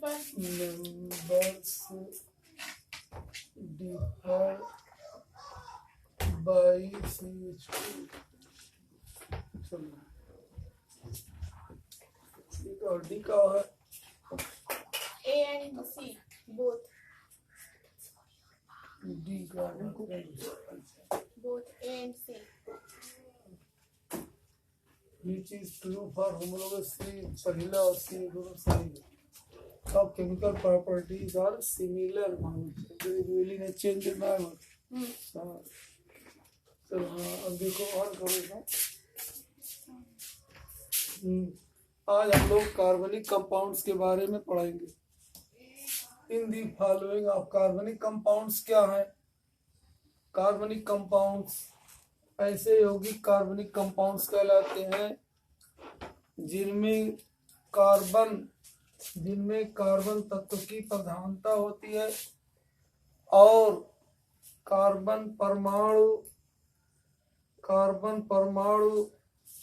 members differ by CH2। और D का है A and C both D का both A and C which is true for homologous C पहला और C दोनों सही है। How chemical properties are similar there is really no change in that one। चलो हाँ अब देखो और करो ना। आज हम लोग कार्बनिक कंपाउंड्स के बारे में पढ़ेंगे। इन दी फॉलोइंग ऑफ कार्बनिक कंपाउंड्स क्या है? कार्बनिक कंपाउंड्स ऐसे यौगिक कार्बनिक कंपाउंड्स कहलाते हैं जिनमें कार्बन तत्व की प्रधानता होती है और कार्बन परमाणु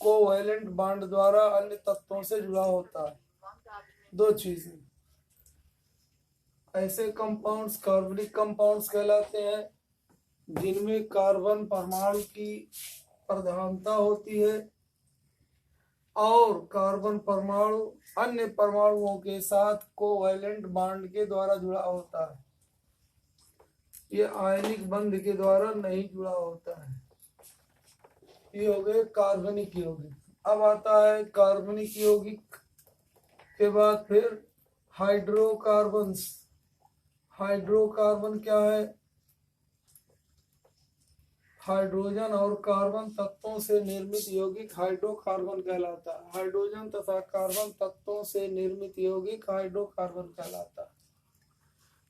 कोवैलेंट बॉन्ड द्वारा अन्य तत्वों से जुड़ा होता है। दो चीजें ऐसे कंपाउंड्स कार्बनिक कंपाउंड्स कहलाते हैं जिनमें कार्बन परमाणु की प्रधानता होती है और कार्बन परमाणु अन्य परमाणुओं के साथ कोवैलेंट बॉन्ड के द्वारा जुड़ा होता है। ये आयनिक बंध के द्वारा नहीं जुड़ा होता है। ये हो गए कार्बनिक यौगिक। अब आता है कार्बनिक यौगिक के बाद फिर हाइड्रोकार्बन्स। हाइड्रोकार्बन क्या है? हाइड्रोजन और कार्बन तत्वों से निर्मित यौगिक हाइड्रोकार्बन कहलाता है। हाइड्रोजन तथा कार्बन तत्वों से निर्मित यौगिक हाइड्रोकार्बन कहलाता है।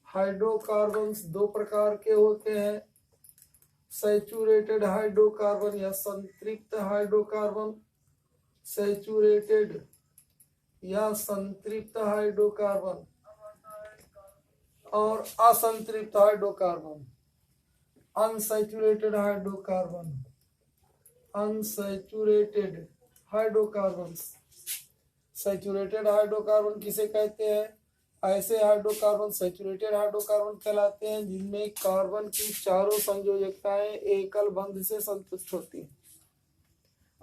हाइड्रोकार्बन्स दो प्रकार के होते हैं, सैचुरेटेड हाइड्रोकार्बन या संतृप्त हाइड्रोकार्बन। सैचुरेटेड या संतृप्त हाइड्रोकार्बन और असंतृप्त hydrocarbon. Unsaturated hydrocarbon. Unsaturated hydrocarbon. Saturated hydrocarbon किसे कहते हैं? ऐसे हाइड्रोकार्बन सैचुरेटेड हाइड्रोकार्बन कहलाते हैं जिनमें कार्बन की चारों संयोजकताएं एकल बंध से संतुष्ट होती हैं।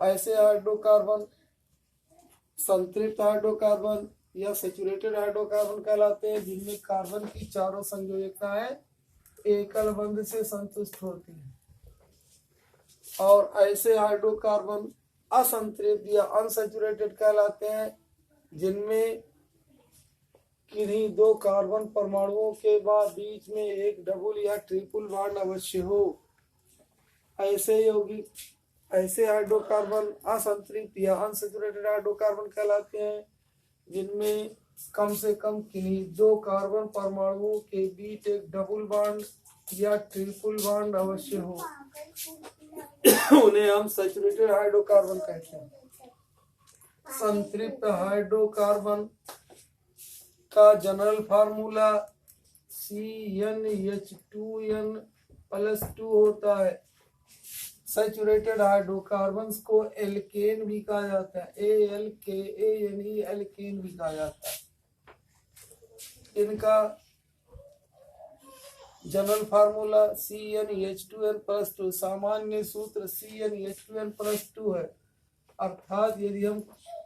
ऐसे हाइड्रोकार्बन संतृप्त हाइड्रोकार्बन या सैचुरेटेड हाइड्रोकार्बन कहलाते हैं जिनमें कार्बन की चारों संयोजकताएं एकल बंध से संतुष्ट होती हैं। और ऐसे हाइड्रोकार्बन असंतृप्त या अनसैचुरेटेड कहलाते हैं जिनमें किन्हीं दो कार्बन परमाणुओं के बाद बीच में एक डबल या ट्रिपल बॉन्ड अवश्य हो। ऐसे हाइड्रोकार्बन असंतृप्त या अनसैचुरेटेड हाइड्रोकार्बन कहलाते हैं जिनमें कम से कम किन्हीं दो कार्बन परमाणुओं के बीच एक डबल बॉन्ड या ट्रिपल बॉन्ड अवश्य हो। उन्हें हम सैचुरेटेड हाइड्रोकार्बन कहते हैं। संतृप्त हाइड्रोकार्बन का जनरल फार्मूला CnH2n+2 होता है। सैचुरेटेड हाइड्रोकार्बन्स को एल्केन भी कहा जाता है। ALKANE एल्केन भी कहा जाता है। इनका जनरल फार्मूला CnH2n+2। सामान्य सूत्र CnH2n+2 है। अर्थात यदि हम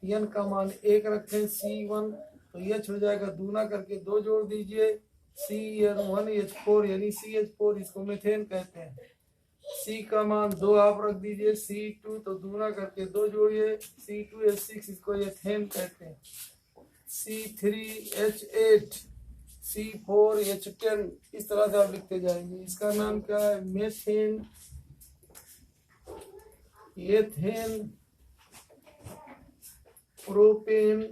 n का मान 1 रखें C1 तो H हो जाएगा, दूना करके 2 जोड़ दीजिए CN1H4 यानी CH4, इसको मीथेन कहते हैं। C का मान 2 आप रख दीजिए C2 तो दूना करके 2 जोड़िए C2H6, इसको एथेन कहते हैं। C3H8 C4H10 इस तरह से आप लिखते जाएंगे। इसका नाम क्या है? Methane, ethane, propane.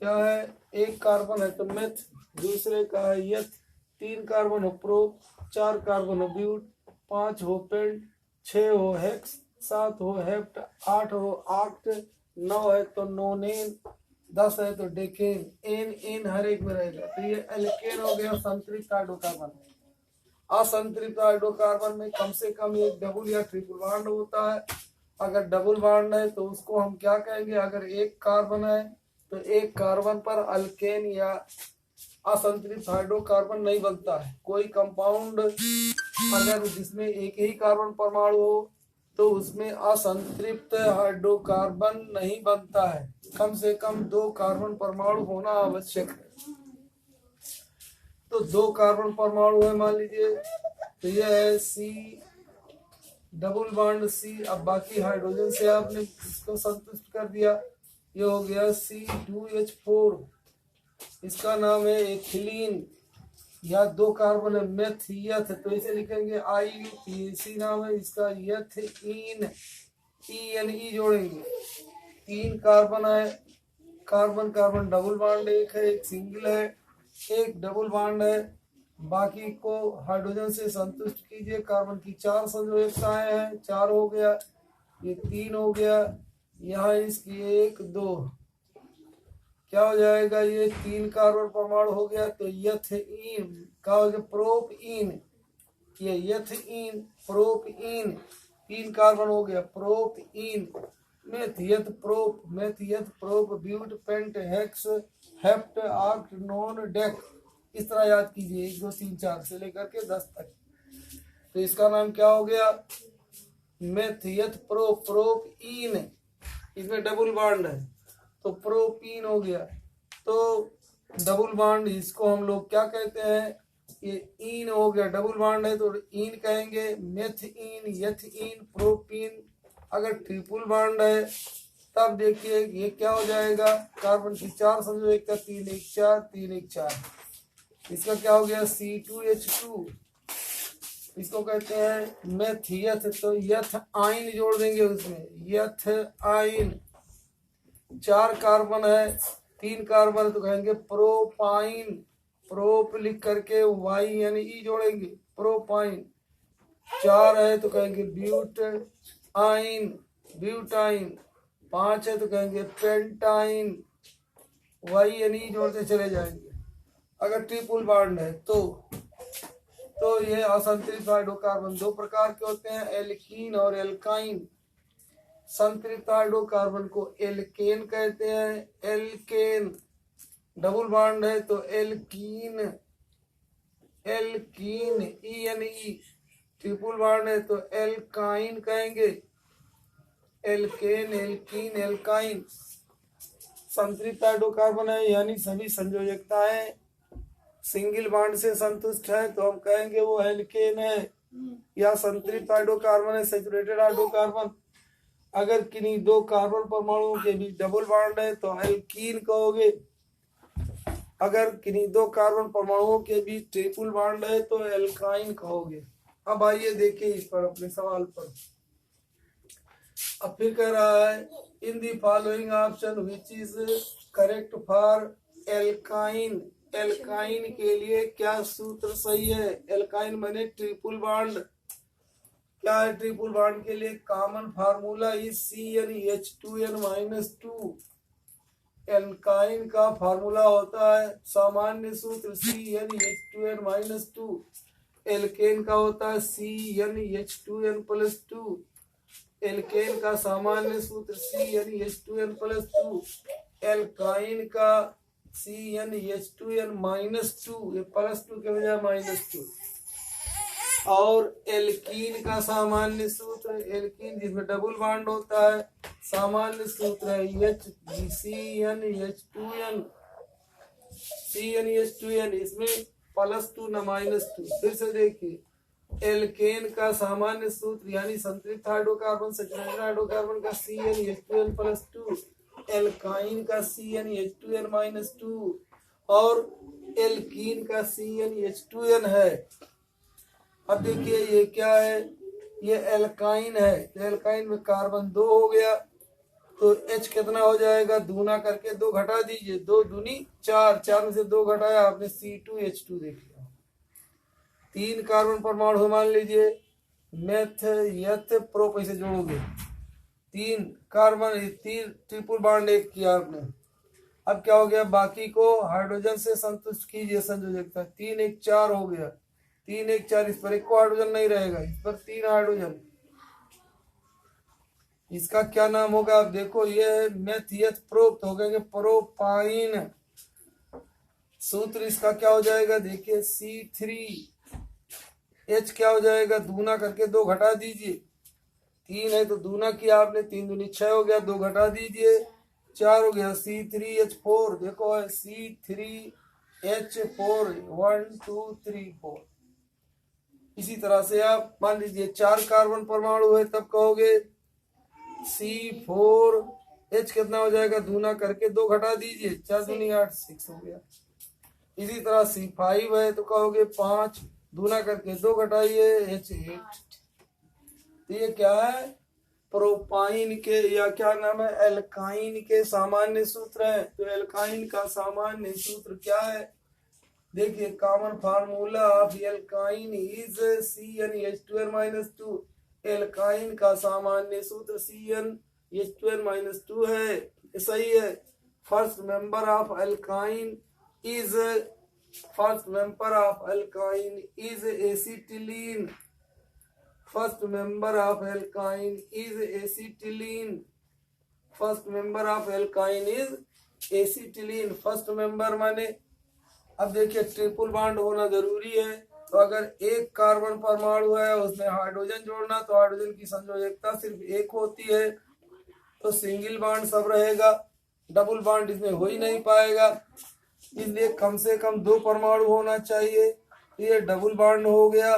क्या है? एक कार्बन है तो मेथ, दूसरे का है यथ, 3 कार्बन हो प्रो, 4 कार्बन हो ब्यूट, 5 हो पेंट, 6 हो हेक्स, 7 हो हेप्ट, 8 हो आक्ट, 9 है तो नोनेन, 10 है तो डेकेन। एन हर एक में रहेगा। तो ये एल्केन हो गया संतृप्त हाइड्रोकार्बन। असंतृप्त हाइड्रोकार्बन में कम से कम एक डबल या ट्रिपल बॉन्ड होता है। अगर डबल बॉन्ड है तो उसको हम क्या कहेंगे? अगर एक कार्बन है तो एक कार्बन पर अल्केन या असंतृप्त हाइड्रोकार्बन नहीं बनता है। कोई कंपाउंड अगर जिसमें एक ही कार्बन परमाणु हो तो उसमें असंतृप्त हाइड्रोकार्बन नहीं बनता है, कम से कम 2 कार्बन परमाणु होना आवश्यक है। तो 2 कार्बन परमाणु है मान लीजिए, तो यह है C डबल बॉन्ड C। अब बाकी हाइड्रोजन से आपने इसको संतुष्ट कर दिया, ये हो गया C2H4, इसका नाम है एथिलीन। या 2 कार्बन है मेथियथ, तो इसे लिखेंगे IUPAC नाम है इसका, यथीन, ENE जोड़ेंगे। 3 कार्बन है, कार्बन कार्बन डबल बॉन्ड एक है, एक सिंगल है, एक डबल बॉन्ड है। बाकी को हाइड्रोजन से संतुष्ट कीजिए। कार्बन की 4 संयोजकताएं हैं, 4 हो गया, ये 3 हो गया, यहाँ इसकी 1 2, क्या हो जाएगा, ये 3 कार्बन परमाणु हो गया। तो यथीन का हो गया प्रोपीन, ये यथीन प्रोपीन, 3 कार्बन हो गया propene. Meth eth prop but pent hex hept oct non dec, इस तरह याद कीजिए 1 2 3 4 से लेकर के 10 तक। तो इसका नाम क्या हो गया, मेथियथ प्रोपीन, इसमें डबल बॉन्ड है तो प्रोपीन हो गया। तो डबल बॉन्ड इसको हम लोग क्या कहते हैं, ये इन हो गया, डबल बॉन्ड है तो इन कहेंगे, मेथिन, यथीन, प्रोपीन। अगर ट्रिपल बॉन्ड है तब देखिए ये क्या हो जाएगा, कार्बन की 4 संयोजकता 3 1 4 3 1 4, इसका क्या हो गया C2H2, इसको कहते हैं मेथियथ। तो यथ आइन जोड़ देंगे उसमें, यथ आइन। 4 कार्बन है, 3 कार्बन तो कहेंगे प्रोपाइन, प्रोप लिख करके YNE जोड़ेंगे, प्रोपाइन। 4 है तो कहेंगे ब्यूटाइन, ब्यूटाइन। 5 है तो कहेंगे पेंटाइन, YNE जोड़ते चले जाएंगे। अगर ट्रिपल बॉन्ड है तो ये असंतृप्त हाइड्रोकार्बन 2 प्रकार के होते हैं, एल्कीन और एल्काइन। संतृप्त हाइड्रोकार्बन को एल्केन कहते हैं, एल्केन। डबल बॉन्ड है तो alkene, alkene ENE। Triple bond है तो एल्काइन कहेंगे, एल्केन, एल्कीन, एल्काइन। संतृप्त हाइड्रोकार्बन है यानी सभी संयोजकताएं सिंगल बॉन्ड से संतुष्ट है तो हम कहेंगे वो एल्केन है। या संतृप्त हाइड्रोकार्बन है सैचुरेटेड हाइड्रोकार्बन। अगर किन्हीं 2 कार्बन परमाणुओं के बीच डबल बॉन्ड है तो एल्कीन कहोगे। अगर किन्हीं 2 कार्बन परमाणुओं के बीच ट्रिपल बॉन्ड है तो एल्काइन कहोगे। अब आइए देखिए इस पर अपने सवाल पर। अब फिर कह रहा है in the following option which is correct for alkyne. Alkyne के लिए क्या सूत्र सही है, एल्काइन माने ट्रिपल बॉन्ड। क्या है ट्रिपल बॉन्ड के लिए, common formula is CnH2n-2। Alkyne का फार्मूला होता है सामान्य सूत्र CnH2n-2। एल्केन का होता है CnH2n+2। एल्केन का सामान्य सूत्र CnH2n+2। एल्काइन का CnH2n-2, ये +2 के बजाय -2। और एल्कीन का सामान्य सूत्र, एल्कीन जिसमें डबल बॉन्ड होता है, सामान्य सूत्र है CnH2n, इसमें +2 न -2। फिर से देखिए एल्केन का सामान्य सूत्र यानी संतृप्त हाइड्रोकार्बन सैचुरेटेड हाइड्रोकार्बन का CnH2n+2, एल्काइन का CnH2n-2 और एल्कीन का CnH2n है। अब देखिए ये क्या है, ये एल्काइन है तो एल्काइन में कार्बन 2 हो गया तो H कितना हो जाएगा, दूना करके 2 घटा दीजिए, 2 दूनी 4, 4 में से 2 घटाया आपने C2H2 देख लिया। 3 कार्बन परमाणु मान लीजिए, मेथ यथ प्रोप ऐसे जोड़ोगे, 3 कार्बन, 3 ट्रिपल बॉन्ड 1 किया आपने। अब क्या हो गया, बाकी को हाइड्रोजन से संतुष्ट कीजिए संयोजकता, 3 1 4 हो गया, 3 1 4। इस पर 1 को हाइड्रोजन नहीं रहेगा, इस पर 3 हाइड्रोजन, इसका क्या नाम होगा? आप देखो, ये मेथियत प्रोप हो गया प्रोपाइन। सूत्र इसका क्या हो जाएगा? देखिए C3H क्या हो जाएगा? दूना करके 2 घटा दीजिए, 3 है तो दूना किया आपने, 3 दूनी 6 हो गया, 2 घटा दीजिए 4 हो गया। C3H4 देखो है C3H4 1 2 3 4। इसी तरह से आप मान लीजिए 4 कार्बन परमाणु है, तब कहोगे C4H कितना हो जाएगा? दूना करके 2 घटा दीजिए, 4 दूनी 8 6 हो गया। इसी तरह C5 है तो कहोगे 5, दूना करके 2 घटाइए H8। तो ये क्या है? प्रोपाइन के या क्या नाम है, एल्काइन के सामान्य सूत्र है। तो एल्काइन का सामान्य सूत्र क्या है? देखिए, common formula of alkyne is CnH2n-2। Alkyne का सामान्य सूत्र CnH2n-2 है, सही है। First member of alkyne is acetylene. First member of alkyne is acetylene. First member of alkyne is acetylene. First member माने, अब देखिए ट्रिपल बॉन्ड होना जरूरी है। तो अगर एक कार्बन परमाणु है उसमें हाइड्रोजन जोड़ना, तो हाइड्रोजन की संयोजकता सिर्फ 1 होती है, तो सिंगल बॉन्ड सब रहेगा, डबल बॉन्ड इसमें हो ही नहीं पाएगा। इसलिए कम से कम 2 परमाणु होना चाहिए। तो ये डबल बॉन्ड हो गया।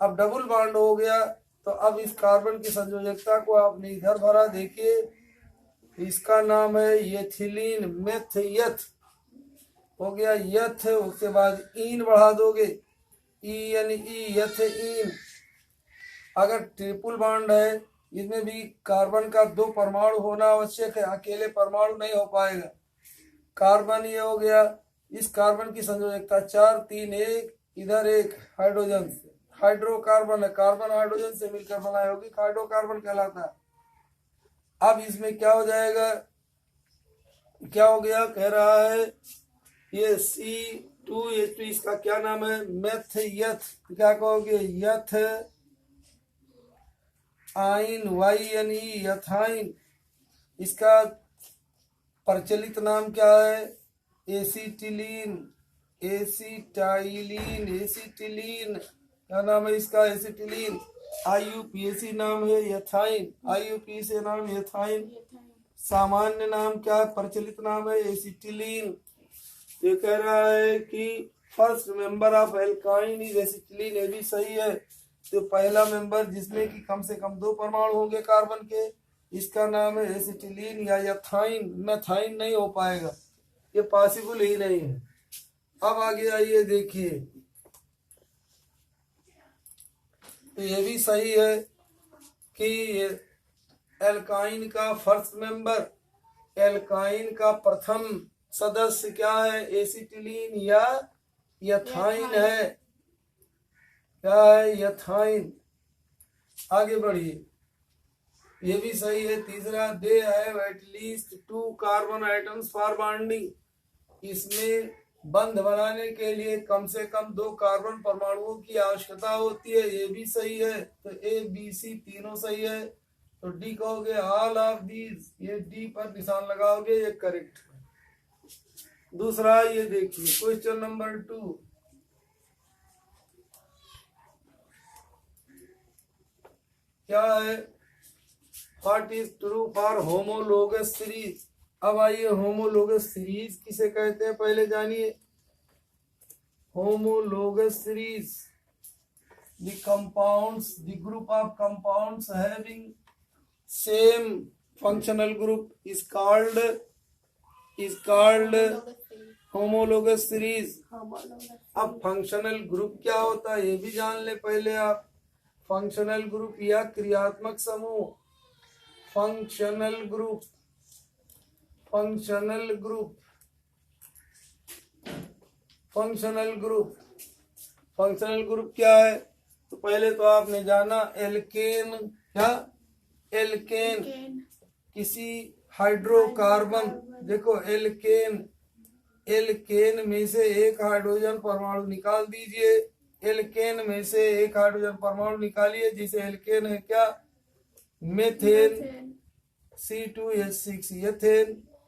अब डबल बॉन्ड हो गया तो अब इस कार्बन की संयोजकता को आपने इधर भरा, देखिए इसका नाम है एथिलीन, मेथयथ हो गया, यथ। उसके बाद ईन बढ़ा दोगे, यथईन। अगर ट्रिपल बॉन्ड है, इसमें भी कार्बन का 2 परमाणु होना आवश्यक है, अकेले परमाणु नहीं हो पाएगा। कार्बन ये हो गया, इस कार्बन की संयोजकता 4 3 1, इधर 1 हाइड्रोजन, हाइड्रोकार्बन है, कार्बन हाइड्रोजन से मिलकर बनाई होगी, हाइड्रोकार्बन कहलाता है। अब इसमें क्या हो जाएगा? क्या हो गया? कह रहा है ये C2H2, इसका क्या नाम है? मेथयथ। क्या कहोगे? यथ आइन, YNE, यथाइन। इसका प्रचलित नाम क्या है? Acetylene, acetylene. क्या नाम है इसका? एसिटिलीन। IUPAC नाम है यथाइन, IUPAC नाम यथाइन। सामान्य नाम क्या है? प्रचलित नाम है एसिटिलीन। ये कह रहा है कि first member of alkyne is acetylene, ये भी सही है। तो पहला मेंबर जिसमें कि कम से कम 2 परमाणु होंगे कार्बन के, इसका नाम है एसिटिलीन या यथाइन। मेथाइन नहीं हो पाएगा, ये पॉसिबल ही नहीं है। अब आगे आइए, देखिए तो ये भी सही है कि एल्काइन का फर्स्ट मेंबर, एल्काइन का प्रथम सदस्य क्या है? एसिटिलीन या यथाइन है। क्या है? यथाइन। आगे बढ़िए, ये भी सही है। तीसरा, they have at least 2 carbon atoms for bonding. इसमें बंध बनाने के लिए कम से कम 2 कार्बन परमाणुओं की आवश्यकता होती है, ये भी सही है। तो ABC तीनों सही है। तो डी कहोगे ऑल ऑफ दीज, ये डी पर निशान लगाओगे, ये करेक्ट है। दूसरा ये देखिए, क्वेश्चन नंबर 2, क्या है? What is true for homologous series. अब आइए, होमोलोगस सीरीज किसे कहते हैं पहले जानिए। Homologous series, the compounds, the group of compounds having same functional group is called homologous series. अब फंक्शनल ग्रुप क्या होता है ये भी जान ले पहले आप। फंक्शनल ग्रुप या क्रियात्मक समूह, फंक्शनल ग्रुप क्या है? तो पहले तो आपने जाना एल्केन। क्या? एल्केन किसी हाइड्रोकार्बन, देखो एल्केन में से एक हाइड्रोजन परमाणु निकाल दीजिए। एल्केन में से एक हाइड्रोजन परमाणु निकालिए, जिसे एल्केन है क्या? Methane. C2H6 ethane,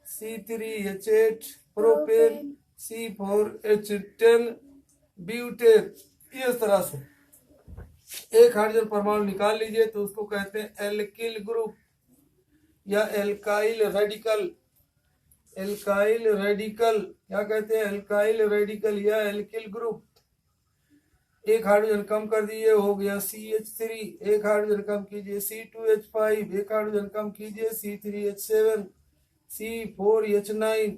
C3H8 propane, C4H10 butane. इस तरह से एक हाइड्रोजन परमाणु निकाल लीजिए तो उसको कहते हैं एल्किल ग्रुप या एल्काइल रेडिकल। एल्काइल रेडिकल क्या कहते हैं? एल्काइल रेडिकल या एल्किल ग्रुप। एक हाइड्रोजन कम कर दिए, हो गया CH3। एक हाइड्रोजन कम कीजिए C2H5। एक हाइड्रोजन कम कीजिए C3H7, C4H9।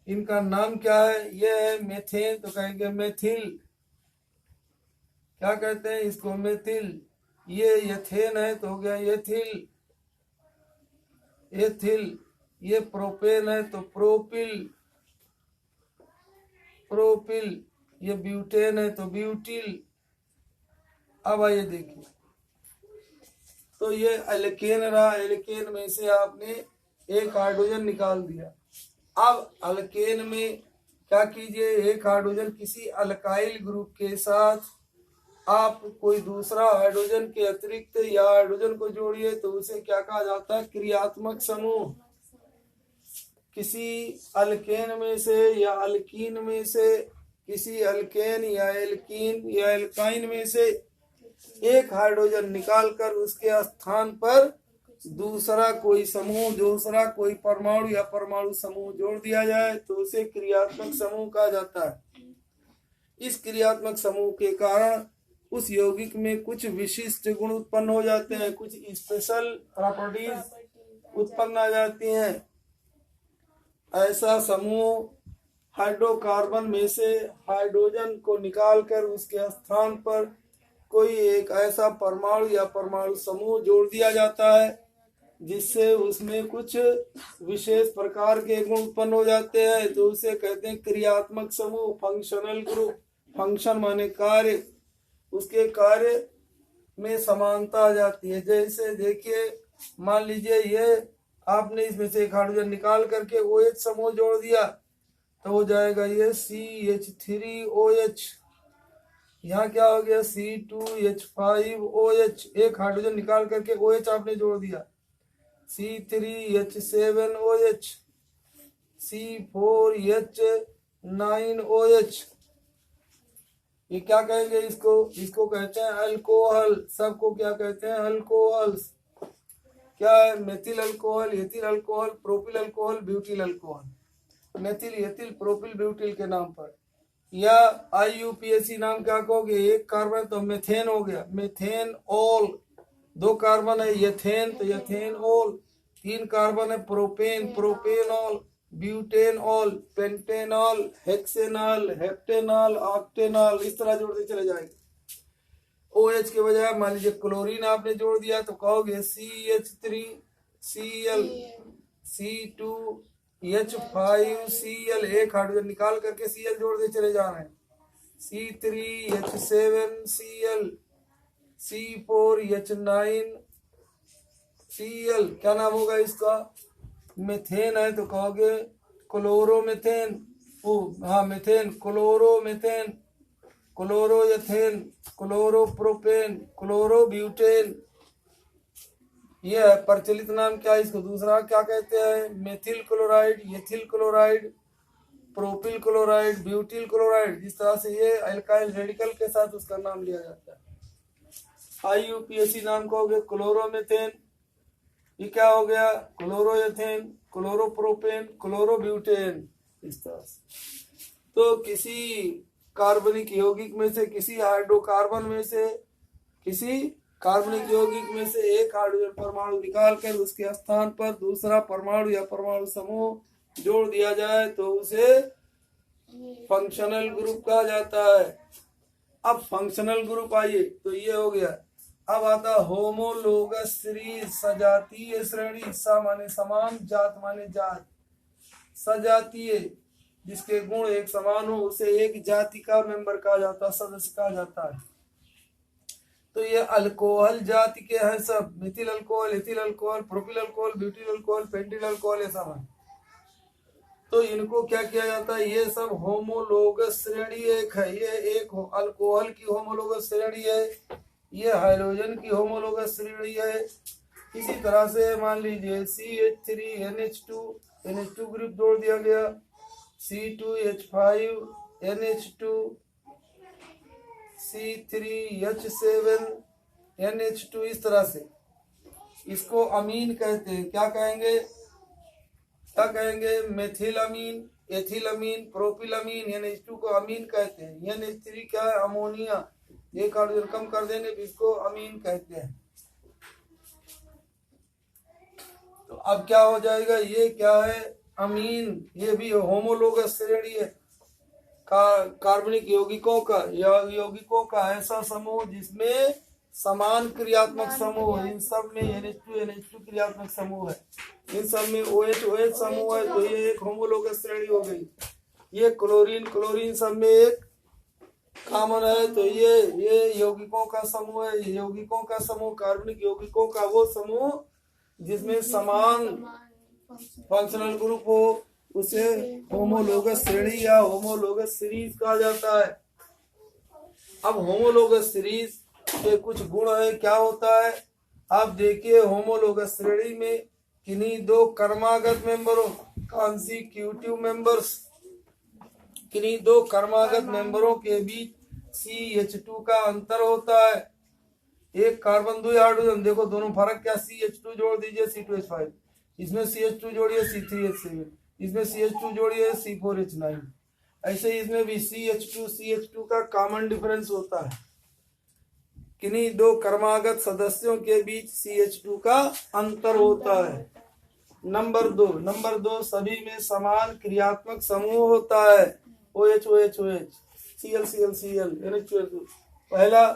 इनका नाम क्या है? ये है मेथेन, तो कहेंगे मेथिल। क्या कहते हैं इसको? मेथिल। ये एथेन है तो हो गया एथिल, एथिल। ये प्रोपेन है तो प्रोपिल, प्रोपिल। ये ब्यूटेन है तो ब्यूटिल। अब आइए देखिए, तो ये एल्केन रहा। एल्केन में से आपने एक हाइड्रोजन निकाल दिया। अब अल्केन में क्या कीजिए? एक हाइड्रोजन किसी अल्काइल ग्रुप के साथ आप कोई दूसरा हाइड्रोजन के अतिरिक्त या हाइड्रोजन को जोड़िए तो उसे क्या कहा जाता है? क्रियात्मक समूह। किसी अल्केन में से या अल्कीन में से, किसी अल्केन या एल्कीन या एल्काइन में से एक हाइड्रोजन निकालकर उसके स्थान पर दूसरा कोई समूह, दूसरा कोई परमाणु या परमाणु समूह जोड़ दिया जाए तो उसे क्रियात्मक समूह कहा जाता है। इस क्रियात्मक समूह के कारण उस यौगिक में कुछ विशिष्ट गुण उत्पन्न हो जाते हैं, कुछ स्पेशल प्रॉपर्टीज उत्पन्न आ जाती हैं। ऐसा समूह हाइड्रोकार्बन में से हाइड्रोजन को निकालकर उसके स्थान पर कोई एक ऐसा परमाणु या परमाणु समूह जोड़ दिया जाता है जिससे उसमें कुछ विशेष प्रकार के गुण उत्पन्न हो जाते हैं, तो उसे कहते हैं क्रियात्मक समूह, फंक्शनल ग्रुप। फंक्शन माने कार्य, उसके कार्य में समानता आ जाती है। जैसे देखिए, मान लीजिए ये आपने इसमें से एक हाइड्रोजन निकाल करके OH समूह जोड़ दिया तो हो जाएगा ये CH3OH। यहाँ क्या हो गया? C2H5OH। एक हाइड्रोजन निकाल करके OH आपने जोड़ दिया, C3H7OH, C4H9OH। ये क्या कहेंगे इसको? इसको कहते हैं अल्कोहल। सबको क्या कहते हैं? अल्कोहल्स। क्या है? Methyl alcohol, ethyl alcohol, propyl alcohol, butyl alcohol. Methyl, ethyl, propyl, butyl के नाम पर। या IUPAC नाम क्या कहोगे? एक कार्बन तो मेथेन हो गया, मेथेन ऑल। दो कार्बन है एथेन तो एथेन ऑल। तीन कार्बन है propane, propanol, butanol, pentanol, hexanol, heptanol, octanol. इस तरह जोड़ते चले जाएंगे। OH के बजाय मान लीजिए क्लोरीन आपने जोड़ दिया तो कहोगे CH3Cl, C2H5Cl। एक हाइड्रोजन निकाल करके Cl जोड़ते चले जा रहे हैं, C3H7Cl, C4H9Cl। क्या नाम होगा इसका? मेथेन है तो कहोगे क्लोरोमेथेन। हाँ methane, chloromethane, chloroethane, chloropropane, chlorobutane. ये है प्रचलित नाम। क्या इसको दूसरा क्या कहते हैं? Methyl chloride, ethyl chloride, propyl chloride, butyl chloride. जिस तरह से ये अल्काइल रेडिकल के साथ उसका नाम लिया जाता है। IUPAC नाम कहोगे क्लोरोमेथेन। ये क्या हो गया? Chloroethane, chloropropane, chlorobutane. इस तरह से तो किसी कार्बनिक यौगिक में से, किसी हाइड्रोकार्बन में से, किसी कार्बनिक यौगिक में से एक हाइड्रोजन परमाणु निकालकर उसके स्थान पर दूसरा परमाणु या परमाणु समूह जोड़ दिया जाए तो उसे फंक्शनल ग्रुप कहा जाता है। अब फंक्शनल ग्रुप आइए तो ये हो गया। अब आता होमोलोगस सीरीज, सजातीय श्रेणी। स माने समान, जात माने जात। सजातीय जिसके गुण एक समान हो उसे एक जाति का मेंबर कहा जाता है, सदस्य कहा जाता है। तो ये अल्कोहल जाति के हैं सब। Mithil alcohol, ethyl alcohol, propyl alcohol, butyl alcohol, pentyl alcohol, ये सब है। तो इनको क्या किया जाता है? ये सब होमोलोगस श्रेणी एक है। ये एक अल्कोहल की होमोलोगस श्रेणी है, ये हाइड्रोजन की होमोलोगस श्रेणी है, इसी तरह से मान लीजिए CH3NH2 ग्रुप जोड़ दिया गया, C2H5NH2, C3H7NH2, इस तरह से इसको अमीन कहते हैं। क्या कहेंगे? क्या कहेंगे? मेथिल अमीन, एथिल अमीन, प्रोपिल अमीन। NH2 को अमीन कहते हैं। NH3 क्या है? अमोनिया। एक हाइड्रोजन कम कर देंगे तो इसको अमीन कहते हैं। तो अब क्या हो जाएगा? ये क्या है? अमीन। ये भी होमोलोगस श्रेणी है कार्बनिक यौगिकों का ऐसा समूह जिसमें समान क्रियात्मक समूह है। इन सब में NH2 क्रियात्मक समूह है, इन सब में OH समूह है, तो ये एक होमोलोगस श्रेणी हो गई। ये क्लोरीन सब में एक कॉमन है, तो ये यौगिकों का समूह है। यौगिकों का समूह, कार्बनिक यौगिकों का वो समूह जिसमें समान फंक्शनल ग्रुप हो, उसे होमोलोगस श्रेणी या होमोलोगस सीरीज कहा जाता है। अब होमोलोगस सीरीज के कुछ गुण है। क्या होता है? आप देखिए, होमोलोगस श्रेणी में किन्हीं दो कर्मागत मेंबरों, कॉन्सिक्यूटिव मेंबर्स, किन्हीं दो कर्मागत मेंबरों के बीच CH2 का अंतर होता है। एक कार्बन, दो हाइड्रोजन, देखो दोनों फर्क क्या? CH2 जोड़ दीजिए C2H5, इसमें CH2 जोड़िए C3H7, इसमें CH2 जोड़िए C4H9। ऐसे इसमें भी CH2 का कॉमन डिफरेंस होता है। किन्हीं दो कर्मागत सदस्यों के बीच CH2 का अंतर होता है। नंबर दो, सभी में समान क्रियात्मक समूह होता है। OH, Cl, NH2। पहला,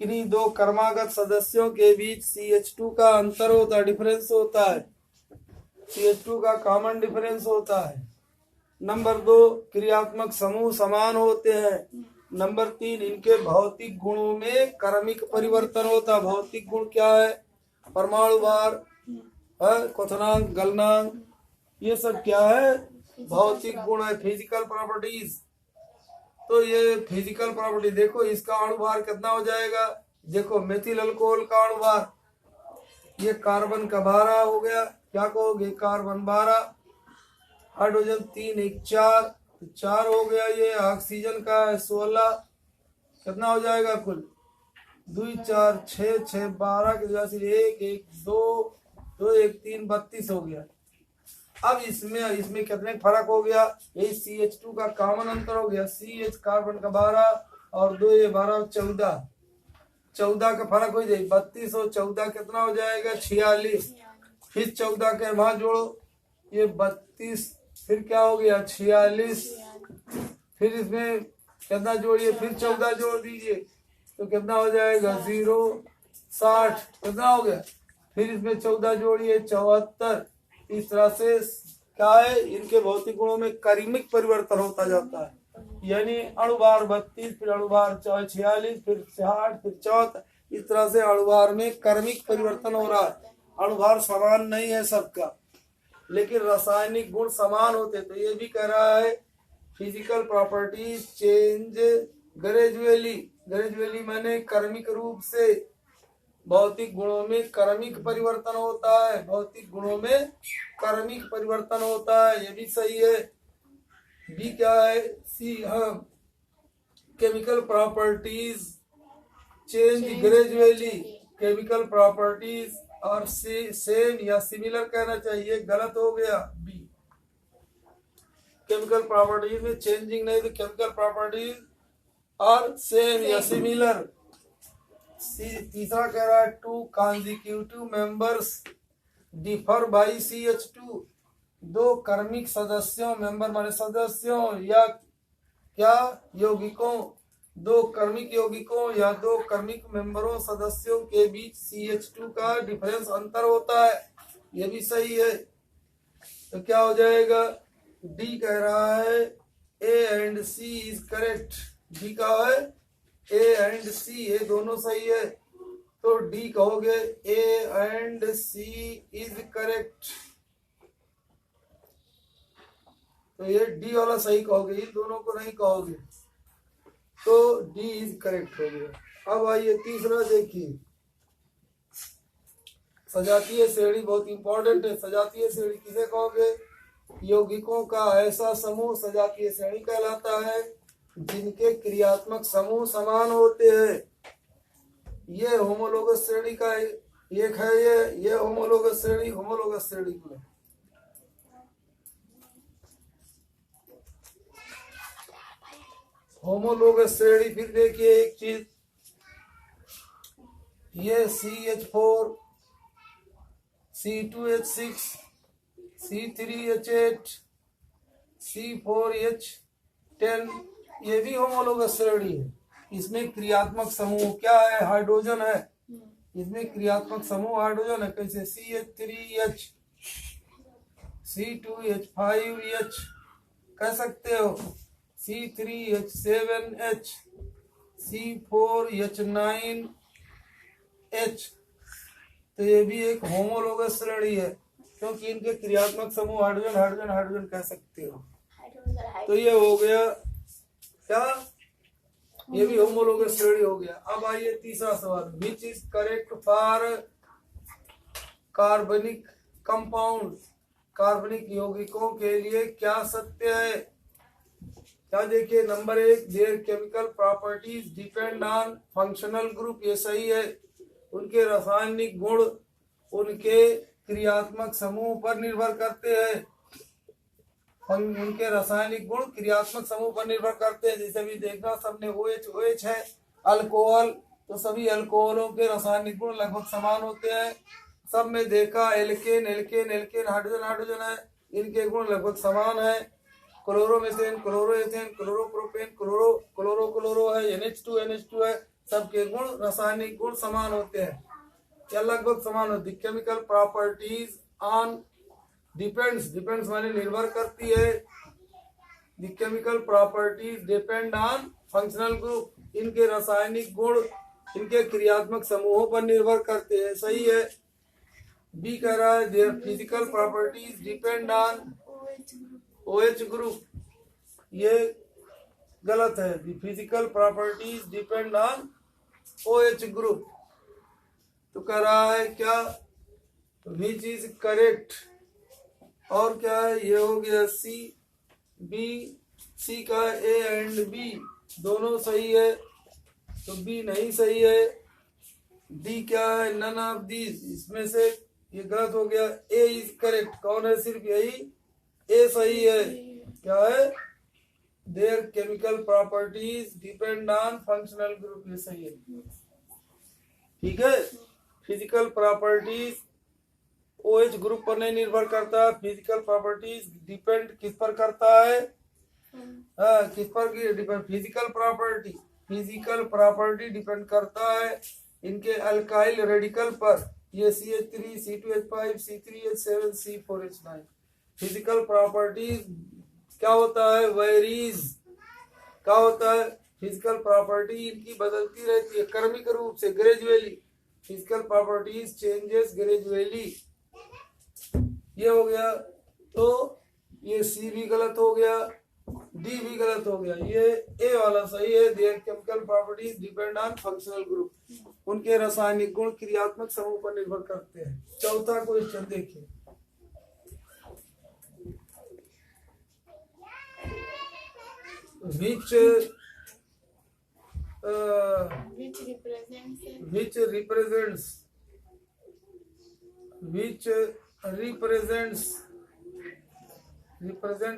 किन्हीं दो कर्मागत सदस्यों के बीच CH2 का अंतर होता है, डिफरेंस होता है। CH2 का कॉमन डिफरेंस होता है। नंबर 2, क्रियात्मक समूह समान होते हैं। नंबर 3, इनके भौतिक गुणों में क्रमिक परिवर्तन होता है। भौतिक गुण क्या है? परमाणु भार, क्वथनांक, गलनांक, ये सब क्या है? भौतिक गुण है, फिजिकल प्रॉपर्टीज। तो ये फिजिकल प्रॉपर्टी देखो, इसका अणुभार कितना हो जाएगा? देखो, मेथिल अल्कोहल का अणुभार, ये कार्बन का 12 हो गया। क्या कहोगे? कार्बन 12, हाइड्रोजन 3 1 4, 4 हो गया। ये ऑक्सीजन का 16, कितना हो जाएगा कुल? 2 4 6 6 12 के वजह से 1 1 2 2 1 3 32 हो गया। अब इसमें कितने फर्क हो गया? ये CH2 का कॉमन अंतर हो गया। CH कार्बन का 12 और 2 ये 12 14 का फर्क हो जाए। 32 और 14 कितना हो जाएगा? 46। फिर 14 के वहां जोड़ो, ये 32, फिर क्या हो गया? 46। फिर इसमें कितना जोड़िए? फिर 14 जोड़ दीजिए, तो कितना हो जाएगा? 0 60। कितना हो गया? फिर इसमें 14 जोड़िए, 74। इस तरह से क्या है? इनके भौतिक गुणों में क्रमिक परिवर्तन होता जाता है। यानी अणुभार 32, फिर अणुभार 46, फिर 60, फिर 74। इस तरह से अणुभार में क्रमिक परिवर्तन हो रहा है। अणुभार समान नहीं है सबका, लेकिन रासायनिक गुण समान होते। तो ये भी कह रहा है फिजिकल प्रॉपर्टीज चेंज ग्रेजुअली माने क्रमिक रूप से। भौतिक गुणों में क्रमिक परिवर्तन होता है, भौतिक गुणों में क्रमिक परिवर्तन होता है। ये भी सही है। बी क्या है? C, chemical properties change gradually. Chemical properties और सेम या सिमिलर कहना चाहिए, गलत हो गया। बी, केमिकल प्रॉपर्टीज में चेंजिंग नहीं, तो केमिकल प्रॉपर्टीज और सेम या सिमिलर। तीसरा कह रहा है 2 consecutive members differ by CH2। 2 क्रमिक सदस्यों, मेंबर माने सदस्यों या क्या? यौगिकों। 2 क्रमिक यौगिकों या 2 क्रमिक मेंबरों सदस्यों के बीच CH2 का डिफरेंस अंतर होता है। ये भी सही है। तो क्या हो जाएगा? डी कह रहा है A and C is correct. D का है A एंड C, ये दोनों सही है। तो डी कहोगे A and C is correct. तो ये डी वाला सही कहोगे, इन दोनों को नहीं कहोगे। तो डी इज करेक्ट हो गया। अब आइए तीसरा देखिए, सजातीय श्रेणी बहुत इंपॉर्टेंट है। सजातीय श्रेणी किसे कहोगे? यौगिकों का ऐसा समूह सजातीय श्रेणी कहलाता है जिनके क्रियात्मक समूह समान होते हैं। ये होमोलोगस श्रेणी का एक है। ये होमोलोगस श्रेणी को होमोलोगस श्रेणी। फिर देखिए एक चीज, ये CH4 C2H6 C3H8 C4H10 ये भी होमोलोगस श्रेणी है। इसमें क्रियात्मक समूह क्या है? हाइड्रोजन है। इसमें क्रियात्मक समूह हाइड्रोजन है। कैसे? CH3H C2H5H कह सकते हो, C3H7H C4H9H। तो ये भी एक होमोलोगस श्रेणी है क्योंकि इनके क्रियात्मक समूह हाइड्रोजन हाइड्रोजन हाइड्रोजन कह सकते हो। तो ये हो गया क्या? ये भी होमोलोगस श्रेणी हो गया। अब आइए तीसरा सवाल, विच इज करेक्ट फॉर कार्बनिक कंपाउंड। कार्बनिक यौगिकों के लिए क्या सत्य है? क्या देखिए, number 1, there chemical properties depend on functional group. ये सही है। उनके रासायनिक गुण उनके क्रियात्मक समूह पर निर्भर करते हैं। उनके रासायनिक गुण क्रियात्मक समूह पर निर्भर करते हैं। जैसे भी देखना, सबने OH है अल्कोहल, तो सभी अल्कोहलों के रासायनिक गुण लगभग समान होते हैं। सब में देखा एल्केन हाइड्रोजन हाइड्रोजन है, इनके गुण लगभग समान है। क्लोरोमीथेन क्लोरोएथेन क्लोरोप्रोपेन क्लोरो है, NH2 है, सबके गुण रासायनिक गुण समान होते हैं या लगभग समान होते हैं। केमिकल प्रॉपर्टीज ऑन डिपेंड्स माने निर्भर करती है। The chemical properties depend on functional group. इनके रासायनिक गुण इनके क्रियात्मक समूहों पर निर्भर करते हैं। सही है। बी कह रहा है their physical properties depend on OH group. ये गलत है। The physical properties depend on OH group. तो कह रहा है क्या? विच इज करेक्ट। और क्या है? ये हो गया सी। बी, सी का A एंड B दोनों सही है, तो B नहीं सही है। डी क्या है? नन ऑफ दीज, इसमें से ये गलत हो गया। A is correct. कौन है? सिर्फ यही A सही है। क्या है? There chemical properties depend on functional group. ये सही है। ठीक है। फिजिकल प्रॉपर्टीज OH ग्रुप पर नहीं निर्भर करता। फिजिकल प्रॉपर्टीज डिपेंड किस पर करता है? किस पर डिपेंड? फिजिकल प्रॉपर्टी डिपेंड करता है इनके अल्काइल रेडिकल पर। ये CH3 C2H5 C3H7 C4H9। Physical properties क्या होता है? वेरीज। क्या होता है? फिजिकल प्रॉपर्टी इनकी बदलती रहती है क्रमिक रूप से, gradually. Physical properties changes gradually. ये हो गया। तो ये सी भी गलत हो गया, डी भी गलत हो गया। ये ए वाला सही है। There chemical properties depend on functional group. उनके रासायनिक गुण क्रियात्मक समूह पर निर्भर करते हैं। चौथा क्वेश्चन देखिए, which represent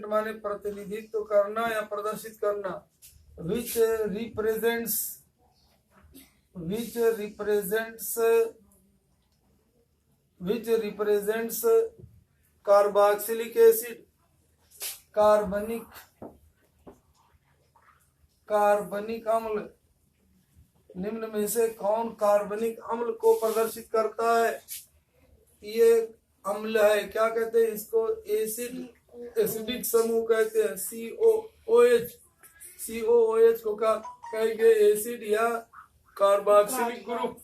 माने प्रतिनिधित्व करना या प्रदर्शित करना। which represents carboxylic acid. कार्बनिक अम्ल। निम्न में से कौन कार्बनिक अम्ल को प्रदर्शित करता है? ये अम्ल है। क्या कहते हैं इसको? एसिडिक समूह कहते हैं। COOH को क्या कहेंगे? एसिड या कार्बोक्सिलिक ग्रुप।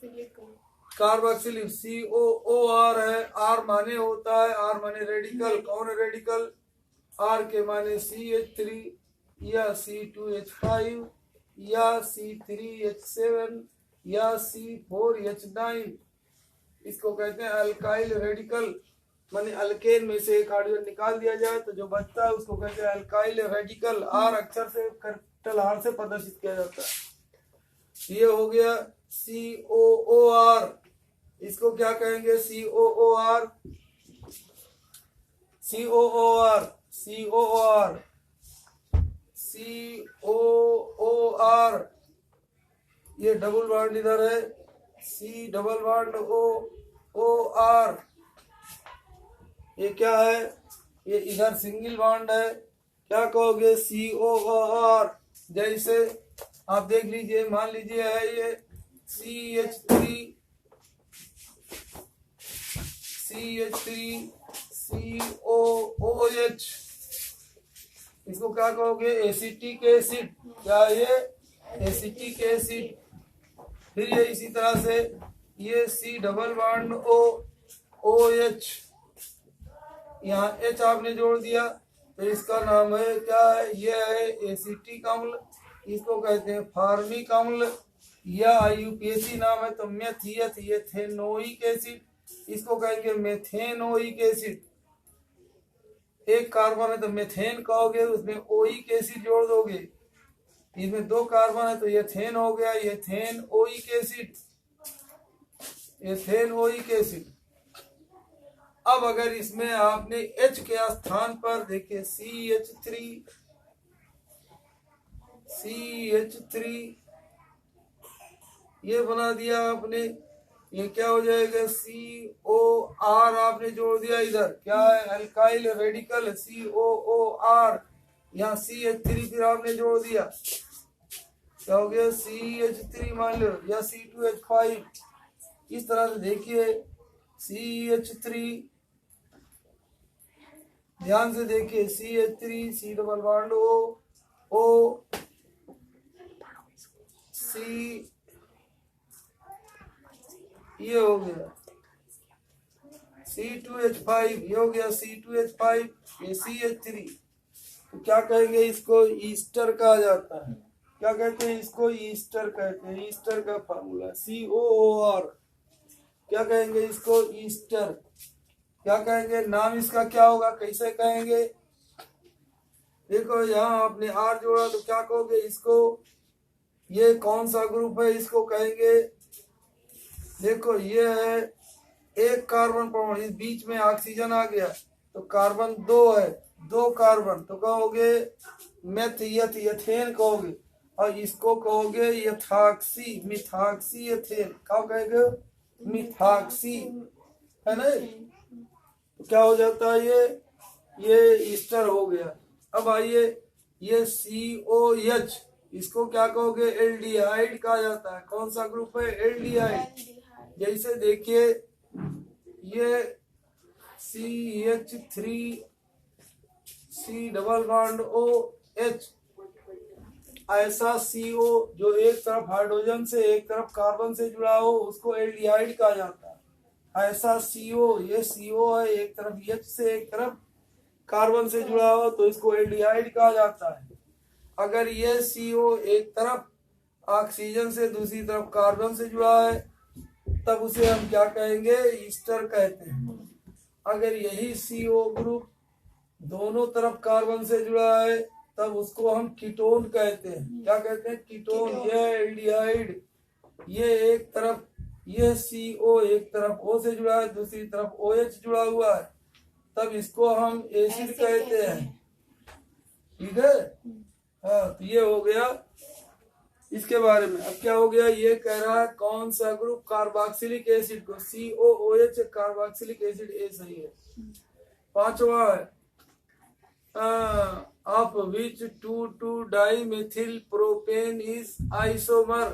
कार्बोक्सिलिक COOR है। R माने होता है, R माने रेडिकल। कौन है रेडिकल? R के माने CH3 या C2H5 या C3H7 या C4H9। इसको कहते हैं अल्काइल रेडिकल। माने अल्केन में से एक हाइड्रोजन निकाल दिया जाए तो जो बचता है उसको कहते हैं अल्काइल रेडिकल। आर अक्षर से कैपिटल आर से प्रदर्शित किया जाता है। ये हो गया COOR। इसको क्या कहेंगे? COOR। COOR COOR COOR। ये डबल बॉन्ड इधर है, C डबल बॉन्ड OR। ये क्या है? ये इधर सिंगल बॉन्ड है, क्या कहोगे? COOR। जैसे आप देख लीजिए, मान लीजिए है ये CH3 COOH। इसको क्या कहोगे? Acetic acid. क्या ये? Acetic acid. फिर ये इसी तरह से ये C डबल बॉन्ड OH, यहाँ H आपने जोड़ दिया तो इसका नाम है क्या है? ये है एसिटिक अम्ल। इसको कहते हैं फार्मिक अम्ल, या IUPAC नाम है तो मेथियथेनोइक एसिड। इसको कहेंगे मेथेनोइक एसिड। एक कार्बन है तो मेथेन कहोगे, उसमें ओइक एसिड जोड़ दोगे। इसमें दो कार्बन है तो एथेन हो गया, एथेनोइक एसिड, एथेनोइक एसिड। अब अगर इसमें आपने H के स्थान पर देखिए CH3 ये बना दिया आपने, ये क्या हो जाएगा? COR आपने जोड़ दिया इधर, क्या है? Alkyl radical COOR। यहाँ CH3 फिर आपने जोड़ दिया, क्या हो गया? CH3 मान लो, या C2H5। इस तरह से देखिए CH3, ध्यान से देखिए CH3 C double bond O C, ये हो गया C2H5, ये हो गया C2H5, ये CH3। तो क्या कहेंगे? इसको ईस्टर कहा जाता है। क्या कहते हैं इसको? ईस्टर कहते हैं। ईस्टर का फार्मूला COOR। क्या कहेंगे इसको? ईस्टर। क्या कहेंगे? नाम इसका क्या होगा? कैसे कहेंगे? देखो यहाँ आपने R जोड़ा तो क्या कहोगे इसको? ये कौन सा ग्रुप है? इसको कहेंगे, देखो ये है एक कार्बन परमाणु, इस बीच में ऑक्सीजन आ गया तो कार्बन दो है, दो कार्बन तो कहोगे मेथियथेन कहोगे, और इसको कहोगे यथाक्सी, मिथाक्सी एथेन। क्या कहेंगे? मिथाक्सी, है ना? तो क्या हो जाता है? ये ईस्टर हो गया। अब आइए ये COH, इसको क्या कहोगे? एल्डिहाइड कहा जाता है। कौन सा ग्रुप है? एल्डिहाइड। जैसे देखिए ये CH3 C double bond OH, ऐसा CO जो एक तरफ हाइड्रोजन से एक तरफ कार्बन से जुड़ा हो उसको एल्डिहाइड कहा जाता है। ऐसा CO, ये CO है, एक तरफ H से एक तरफ कार्बन से जुड़ा हो तो इसको एल्डिहाइड कहा जाता है। अगर ये CO एक तरफ ऑक्सीजन से दूसरी तरफ कार्बन से जुड़ा है तब उसे हम क्या कहेंगे? ईस्टर कहते हैं। अगर यही CO ग्रुप दोनों तरफ कार्बन से जुड़ा है तब उसको हम कीटोन कहते हैं। क्या कहते हैं? कीटोन। ये एल्डिहाइड, ये एक तरफ, ये CO एक तरफ O से जुड़ा है, दूसरी तरफ OH जुड़ा हुआ है, तब इसको हम एसिड कहते हैं। ठीक है? हाँ, तो ये हो गया इसके बारे में। अब क्या हो गया? ये कह रहा है कौन सा ग्रुप? कार्बोक्सिलिक एसिड को, COOH कार्बोक्सिलिक एसिड, ए सही है। पांचवा है of which 2,2-dimethyl propane is isomer।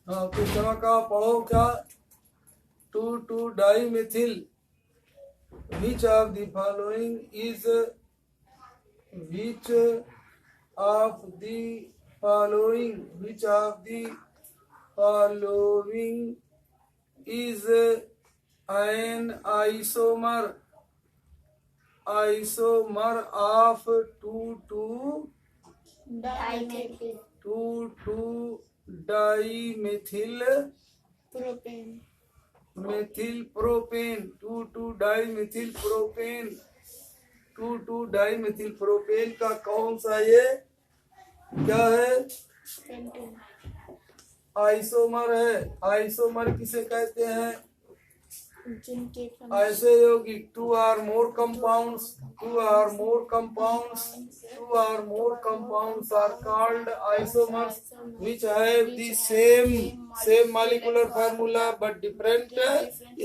पिछवा का पढ़ो क्या? 2,2-dimethyl, which of the following is an isomer of 2,2-dimethyl propane methyl propane, 2 di methyl propane, 2 di methyl propane का कौन सा ये क्या है? पेंटेन आइसोमर है। आइसोमर किसे कहते हैं? जिनके ऐसे यौगिक 2 or more compounds, 2 or more compounds, 2 or more compounds are called isomers, which have the same molecular formula but different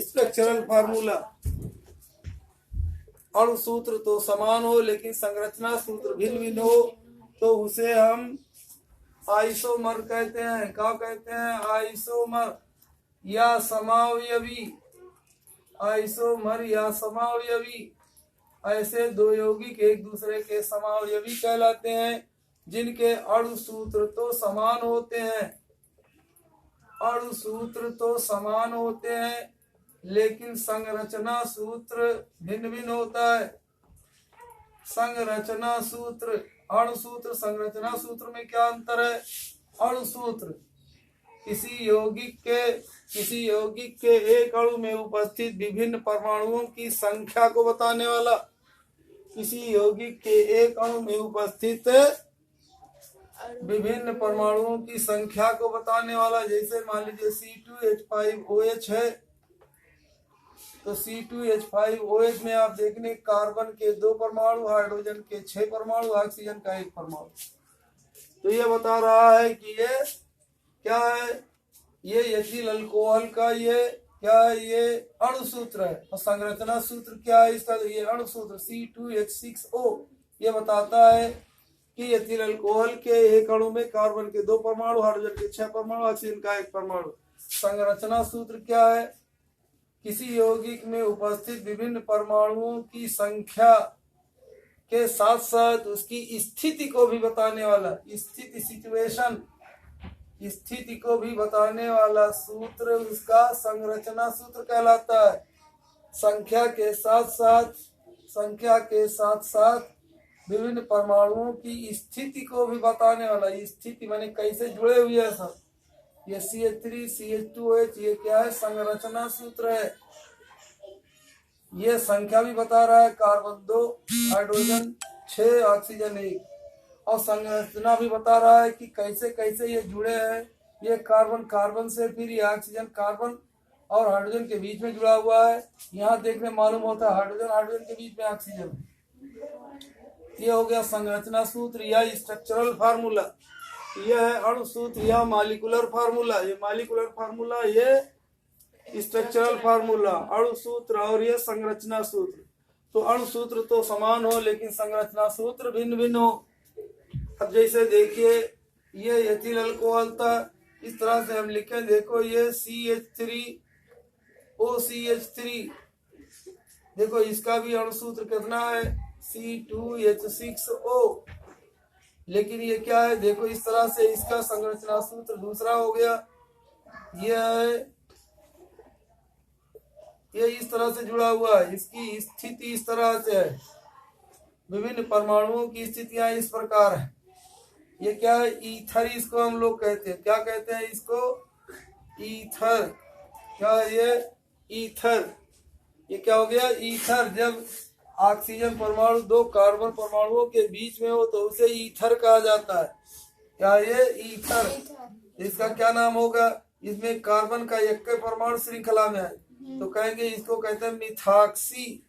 structural formula. अणु सूत्र तो समान हो लेकिन संरचना सूत्र भिन्न भिन्न हो तो उसे हम आइसोमर कहते हैं। क्या कहते हैं? आइसोमर या समावयवी। आइसोमर या समावयवी ऐसे दो यौगिक एक दूसरे के समावयवी कहलाते हैं जिनके अणु सूत्र तो समान होते हैं। अणु सूत्र तो समान होते हैं लेकिन संरचना सूत्र भिन्न भिन्न होता है। संरचना सूत्र, अणु सूत्र संरचना सूत्र में क्या अंतर है? अणु सूत्र किसी यौगिक के एक अणु में उपस्थित विभिन्न परमाणुओं की संख्या को बताने वाला। किसी यौगिक के एक अणु में उपस्थित विभिन्न परमाणुओं की संख्या को बताने वाला। जैसे मान लीजिए C2H5OH है तो C2H5OH में आप देखने कार्बन के 2 परमाणु, हाइड्रोजन के 6 परमाणु, ऑक्सीजन का 1 परमाणु। तो ये बता रहा है कि ये क्या है? ये एथिल अल्कोहल का ये क्या है? ये अणु सूत्र है। और संरचना सूत्र क्या है इसका? ये अणु सूत्र C2H6O ये बताता है कि एथिल अल्कोहल के एक अणु में कार्बन के 2 परमाणु, हाइड्रोजन के 6 परमाणु, ऑक्सीजन का 1 परमाणु। संरचना सूत्र क्या है? किसी यौगिक में उपस्थित विभिन्न परमाणुओं की संख्या के साथ साथ उसकी स्थिति को भी बताने वाला, स्थिति को भी बताने वाला सूत्र उसका संरचना सूत्र कहलाता है। संख्या के साथ साथ विभिन्न परमाणुओं की स्थिति को भी बताने वाला। स्थिति माने कैसे जुड़े हुए हैं सब। ये CH3 CH2OH ये क्या है? संरचना सूत्र है। ये संख्या भी बता रहा है, कार्बन 2, हाइड्रोजन 6, ऑक्सीजन 1। और संरचना भी बता रहा है कि कैसे कैसे ये जुड़े हैं। ये कार्बन से फिर ये ऑक्सीजन कार्बन और हाइड्रोजन के बीच में जुड़ा हुआ है। यहाँ देखने मालूम होता है हाइड्रोजन के बीच में ऑक्सीजन। ये हो गया संरचना सूत्र या स्ट्रक्चरल फार्मूला। यह है अणु सूत्र या मॉलिक्यूलर फार्मूला। ये मॉलिक्यूलर फार्मूला, ये स्ट्रक्चरल फार्मूला, अणु सूत्र और ये संरचना सूत्र। तो अणु सूत्र तो समान हो लेकिन संरचना सूत्र भिन्न भिन्न हो। अब जैसे देखिए ये एथिल अल्कोहल था, इस तरह से हम लिखें। देखो ये CH3OCH3, देखो इसका भी अणु सूत्र कितना है? C2H6O। लेकिन ये क्या है? देखो इस तरह से इसका संरचना सूत्र दूसरा हो गया। ये इस तरह से जुड़ा हुआ है। इसकी स्थिति इस तरह से है। विभिन्न परमाणुओं की स्थितियां इस प्रकार है। ये क्या है? ईथर इसको हम लोग कहते हैं। क्या कहते हैं इसको? ईथर। क्या है ये? ईथर। ये क्या हो गया? ईथर। जब ऑक्सीजन परमाणु 2 कार्बन परमाणुओं के बीच में हो तो उसे ईथर कहा जाता है। क्या ये? ईथर। इसका क्या नाम होगा? इसमें कार्बन का 1 परमाणु श्रृंखला में है तो कहेंगे इसको कहते हैं मिथाक्सी।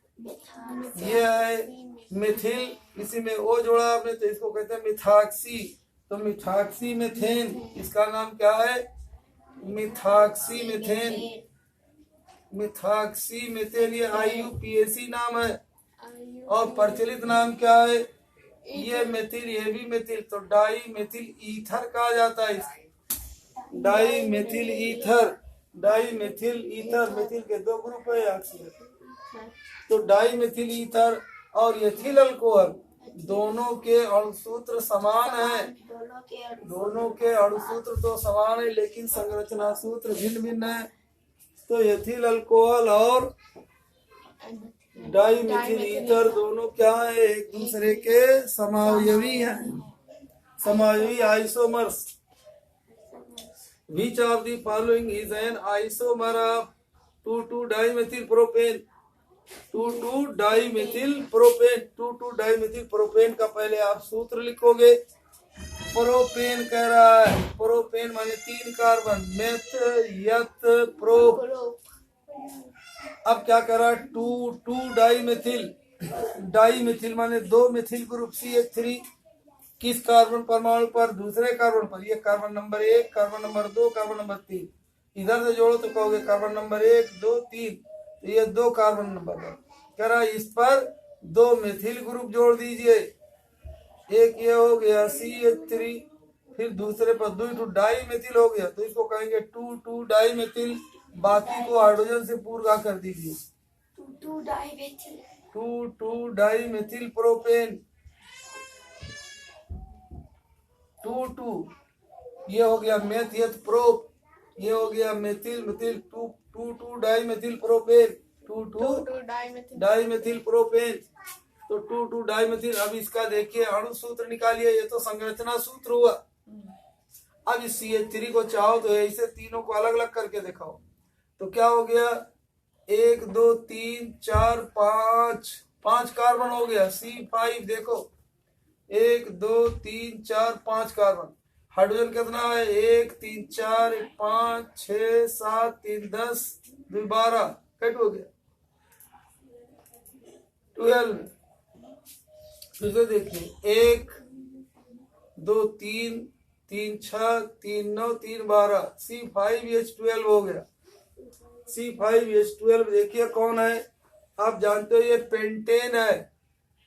ये है मिथिल, इसी में ओ जोड़ा आपने तो इसको कहते हैं मिथाक्सी। तो मिथाक्सी मीथेन, इसका नाम क्या है? मिथाक्सी मीथेन। मिथाक्सी मीथेन ये IUPAC नाम है। और प्रचलित नाम क्या है? ये मेथिल, ये भी मेथिल, तो डाई मेथिल ईथर कहा जाता है। Di methyl ether. Di methyl ether, methyl के 2 ग्रुप है ऑक्सीजन, तो डाई मेथिल ईथर और एथिल अल्कोहल दोनों के अणुसूत्र समान है। दोनों के अणुसूत्र तो समान है लेकिन संरचना सूत्र भिन्न भिन्न है। तो एथिल अल्कोहल और डाई मेथिल ईथर दोनों क्या है? एक दूसरे के समावयवी हैं, समावयवी isomers. Which of the following is an isomer of 2,2-dimethyl propane? 2,2-dimethyl propane का पहले आप सूत्र लिखोगे। प्रोपेन कह रहा है, प्रोपेन माने 3 कार्बन, मेथ यथ प्रोप। अब क्या करा, 2,2-डाइमेथिल, डाइमेथिल माने 2 मिथिल ग्रुप CH3 किस कार्बन परमाणु पर? दूसरे कार्बन पर। ये carbon number 1, carbon number 2, carbon number 3। इधर से जोड़ो तो कहोगे कार्बन नंबर 1, 2, 3, तो ये 2 कार्बन नंबर है। कह रहा इस पर 2 मिथिल ग्रुप जोड़ दीजिए। एक ये हो गया CH3, फिर दूसरे पर 2,2-डाइमेथिल हो गया, तो इसको कहेंगे 2,2-डाइमेथिल। बाकी को हाइड्रोजन से पूरा कर दीजिए। 2,2-डाइमेथिल प्रोपेन, 2,2, ये हो गया मेथ यथ प्रोप, ये हो गया मेथिल मिथिल 2,2-डाइमेथिल प्रोपेन, 2,2-डाइमेथिल प्रोपेन, तो 2,2-डाइमेथिल। अब इसका देखिए अणु सूत्र निकालिए, ये तो संरचना सूत्र हुआ। अब इस CH3 को चाहो तो ऐसे तीनों को अलग अलग करके दिखाओ, तो क्या हो गया, 1, 2, 3, 4, 5 कार्बन हो गया। C5 देखो, 1, 2, 3, 4, 5 कार्बन। हाइड्रोजन कितना है, 1, 3, 4, 5, 6, 7, 3, 10, 2, 12, कट हो गया 12। फिर से देखिए, 1, 2, 3, 3, 6, 3, 9, 3, 12, C5H12 हो गया। C5H12 देखिए कौन है, आप जानते हो ये पेंटेन है।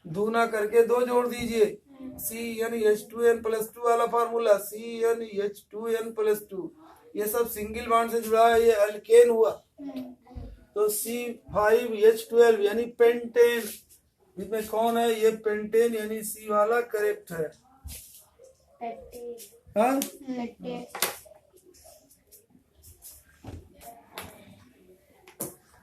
दूना करके 2 जोड़ दीजिए, CnH2n+2 वाला फार्मूला, CnH2n+2। ये सब सिंगल बॉन्ड से जुड़ा है, ये अल्केन हुआ। तो C5H12 यानी पेंटेन, इसमें कौन है, ये पेंटेन यानी C वाला करेक्ट है। हाँ